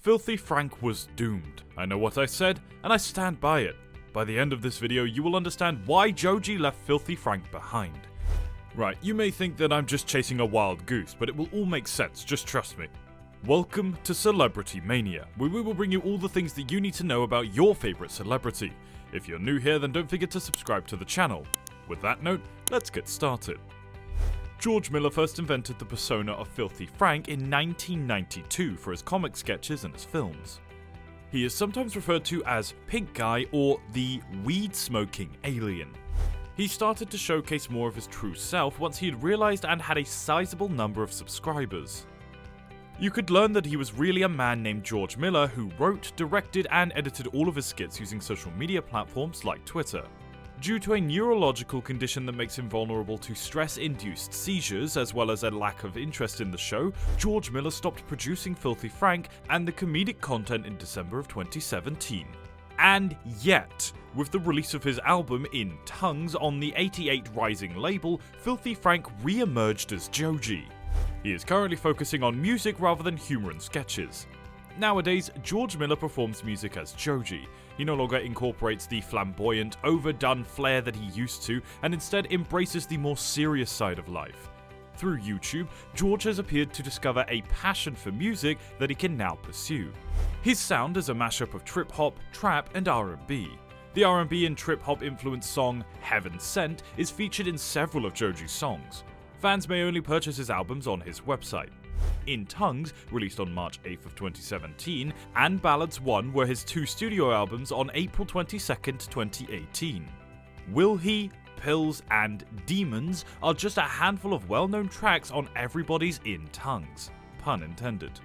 Filthy Frank was doomed. I know what I said, and I stand by it. By the end of this video, you will understand why Joji left Filthy Frank behind. Right, you may think that I'm just chasing a wild goose, but it will all make sense, just trust me. Welcome to Celebrity Mania, where we will bring you all the things that you need to know about your favourite celebrity. If you're new here, then don't forget to subscribe to the channel. With that note, let's get started. George Miller first invented the persona of Filthy Frank in 1992 for his comic sketches and his films. He is sometimes referred to as Pink Guy or the weed-smoking alien. He started to showcase more of his true self once he had realised and had a sizable number of subscribers. You could learn that he was really a man named George Miller who wrote, directed and edited all of his skits using social media platforms like Twitter. Due to a neurological condition that makes him vulnerable to stress-induced seizures as well as a lack of interest in the show, George Miller stopped producing Filthy Frank and the comedic content in December of 2017. And yet, with the release of his album In Tongues on the 88 Rising label, Filthy Frank re-emerged as Joji. He is currently focusing on music rather than humour and sketches. Nowadays, George Miller performs music as Joji. He no longer incorporates the flamboyant, overdone flair that he used to, and instead embraces the more serious side of life. Through YouTube, George has appeared to discover a passion for music that he can now pursue. His sound is a mashup of trip-hop, trap, and R&B. The R&B and trip-hop influenced song Heaven Sent is featured in several of Joji's songs. Fans may only purchase his albums on his website. In Tongues, released on March 8th of 2017, and Ballads 1 were his two studio albums on April 22nd, 2018. Will He, Pills, and Demons are just a handful of well-known tracks on everybody's In Tongues. Pun intended.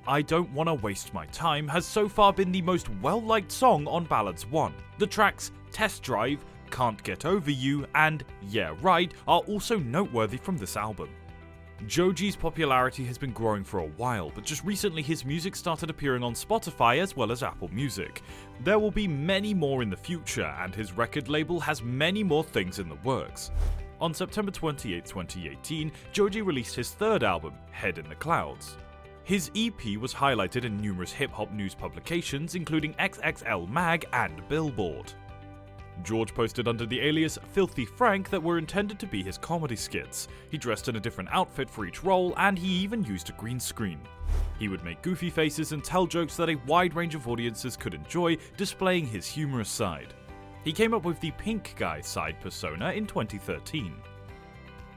I Don't Wanna Waste My Time has so far been the most well-liked song on Ballads 1. The tracks Test Drive, Can't Get Over You, and Yeah Right are also noteworthy from this album. Joji's popularity has been growing for a while, but just recently his music started appearing on Spotify as well as Apple Music. There will be many more in the future, and his record label has many more things in the works. On September 28, 2018, Joji released his third album, Head in the Clouds. His EP was highlighted in numerous hip-hop news publications including XXL Mag and Billboard. George posted under the alias Filthy Frank that were intended to be his comedy skits. He dressed in a different outfit for each role, and he even used a green screen. He would make goofy faces and tell jokes that a wide range of audiences could enjoy, displaying his humorous side. He came up with the Pink Guy side persona in 2013.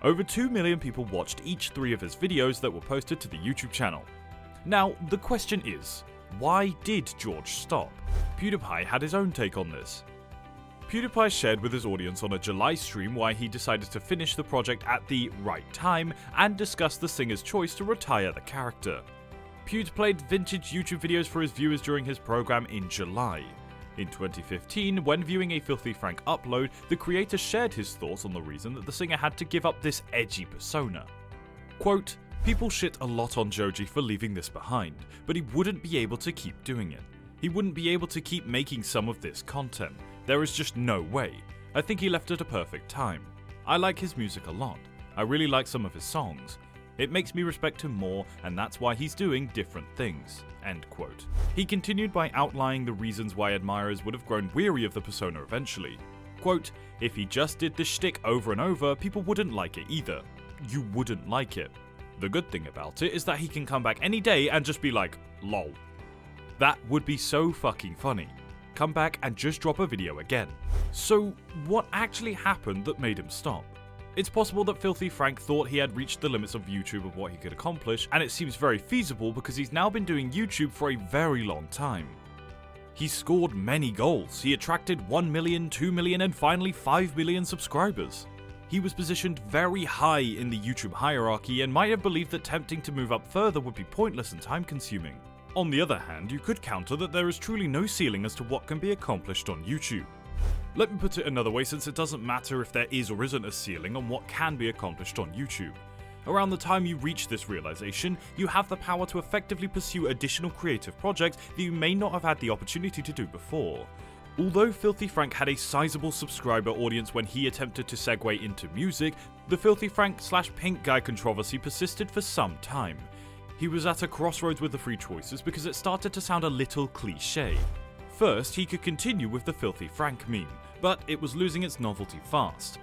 Over 2 million people watched each 3 of his videos that were posted to the YouTube channel. Now, the question is, why did George stop? PEWDIEPIE had his own take on this. PEWDIEPIE shared with his audience on a July stream why he decided to finish the project at the right time and discussed the singer's choice to retire the character. Pewd played vintage YouTube videos for his viewers during his program in July. In 2015, when viewing a Filthy Frank upload, the creator shared his thoughts on the reason that the singer had to give up this edgy persona. Quote, "People shit a lot on Joji for leaving this behind, but he wouldn't be able to keep doing it. He wouldn't be able to keep making some of this content. There is just no way. I think he left at a perfect time. I like his music a lot. I really like some of his songs. It makes me respect him more, and that's why he's doing different things." End quote. He continued by outlining the reasons why admirers would have grown weary of the persona eventually. Quote, "If he just did the shtick over and over, people wouldn't like it either. You wouldn't like it. The good thing about it is that he can come back any day and just be like, lol. That would be so fucking funny. Come back and just drop a video again." So, what actually happened that made him stop? It's possible that Filthy Frank thought he had reached the limits of YouTube of what he could accomplish, and it seems very feasible because he's now been doing YouTube for a very long time. He scored many goals. He attracted 1 million, 2 million, and finally 5 million subscribers. He was positioned very high in the YouTube hierarchy and might have believed that attempting to move up further would be pointless and time-consuming. On the other hand, you could counter that there is truly no ceiling as to what can be accomplished on YouTube. Let me put it another way, since it doesn't matter if there is or isn't a ceiling on what can be accomplished on YouTube. Around the time you reach this realization, you have the power to effectively pursue additional creative projects that you may not have had the opportunity to do before. Although Filthy Frank had a sizable subscriber audience when he attempted to segue into music, the Filthy Frank / Pink Guy controversy persisted for some time. He was at a crossroads with the three choices because it started to sound a little cliché. First, he could continue with the Filthy Frank meme, but it was losing its novelty fast.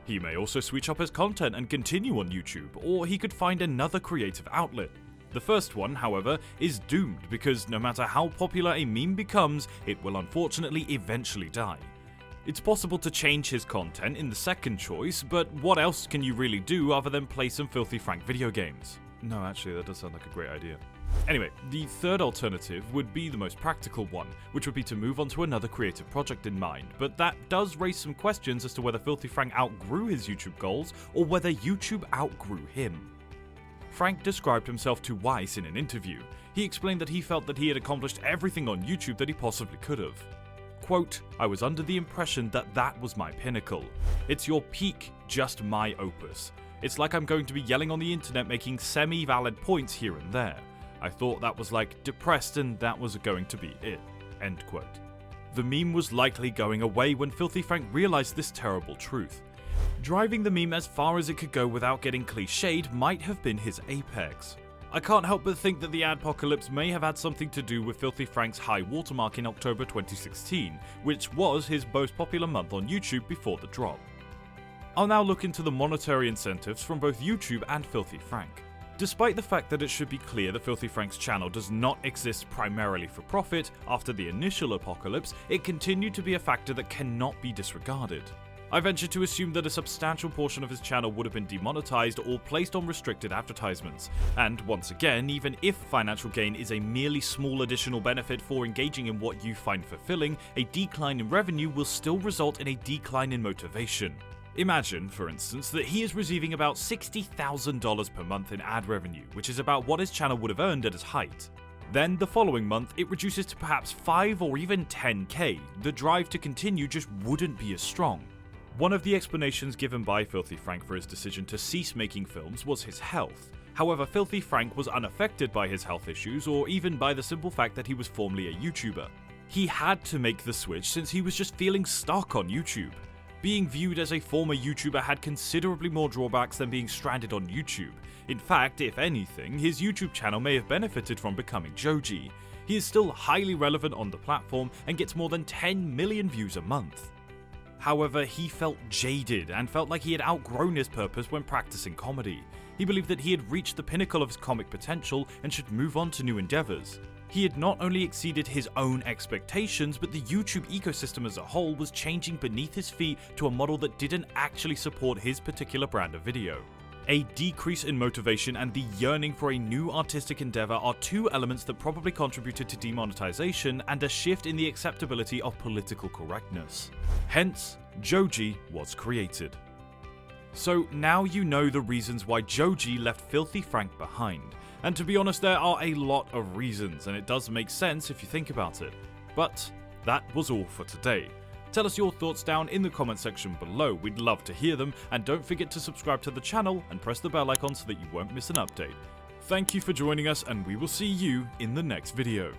He may also switch up his content and continue on YouTube, or he could find another creative outlet. The first one, however, is doomed because no matter how popular a meme becomes, it will unfortunately eventually die. It's possible to change his content in the second choice, but what else can you really do other than play some Filthy Frank video games? No, actually, that does sound like a great idea. Anyway, the third alternative would be the most practical one, which would be to move on to another creative project in mind, but that does raise some questions as to whether Filthy Frank outgrew his YouTube goals or whether YouTube outgrew him. Frank described himself to Weiss in an interview. He explained that he felt that he had accomplished everything on YouTube that he possibly could have. Quote, "I was under the impression that that was my pinnacle. It's your peak, just my opus. It's like I'm going to be yelling on the internet making semi-valid points here and there. I thought that was like depressed and that was going to be it." End quote. The meme was likely going away when Filthy Frank realized this terrible truth. Driving the meme as far as it could go without getting cliched might have been his apex. I can't help but think that the adpocalypse may have had something to do with Filthy Frank's high watermark in October 2016, which was his most popular month on YouTube before the drop. I'll now look into the monetary incentives from both YouTube and Filthy Frank. Despite the fact that it should be clear that Filthy Frank's channel does not exist primarily for profit, after the initial apocalypse, it continued to be a factor that cannot be disregarded. I venture to assume that a substantial portion of his channel would have been demonetized or placed on restricted advertisements. And once again, even if financial gain is a merely small additional benefit for engaging in what you find fulfilling, a decline in revenue will still result in a decline in motivation. Imagine, for instance, that he is receiving about $60,000 per month in ad revenue, which is about what his channel would have earned at its height. Then, the following month, it reduces to perhaps 5 or even 10k. The drive to continue just wouldn't be as strong. One of the explanations given by Filthy Frank for his decision to cease making films was his health. However, Filthy Frank was unaffected by his health issues or even by the simple fact that he was formerly a YouTuber. He had to make the switch since he was just feeling stuck on YouTube. Being viewed as a former YouTuber had considerably more drawbacks than being stranded on YouTube. In fact, if anything, his YouTube channel may have benefited from becoming Joji. He is still highly relevant on the platform and gets more than 10 million views a month. However, he felt jaded and felt like he had outgrown his purpose when practicing comedy. He believed that he had reached the pinnacle of his comic potential and should move on to new endeavors. He had not only exceeded his own expectations, but the YouTube ecosystem as a whole was changing beneath his feet to a model that didn't actually support his particular brand of video. A decrease in motivation and the yearning for a new artistic endeavor are two elements that probably contributed to demonetization and a shift in the acceptability of political correctness. Hence, Joji was created. So now you know the reasons why Joji left Filthy Frank behind. And to be honest, there are a lot of reasons, and it does make sense if you think about it. But that was all for today. Tell us your thoughts down in the comment section below, we'd love to hear them, and don't forget to subscribe to the channel and press the bell icon so that you won't miss an update. Thank you for joining us, and we will see you in the next video.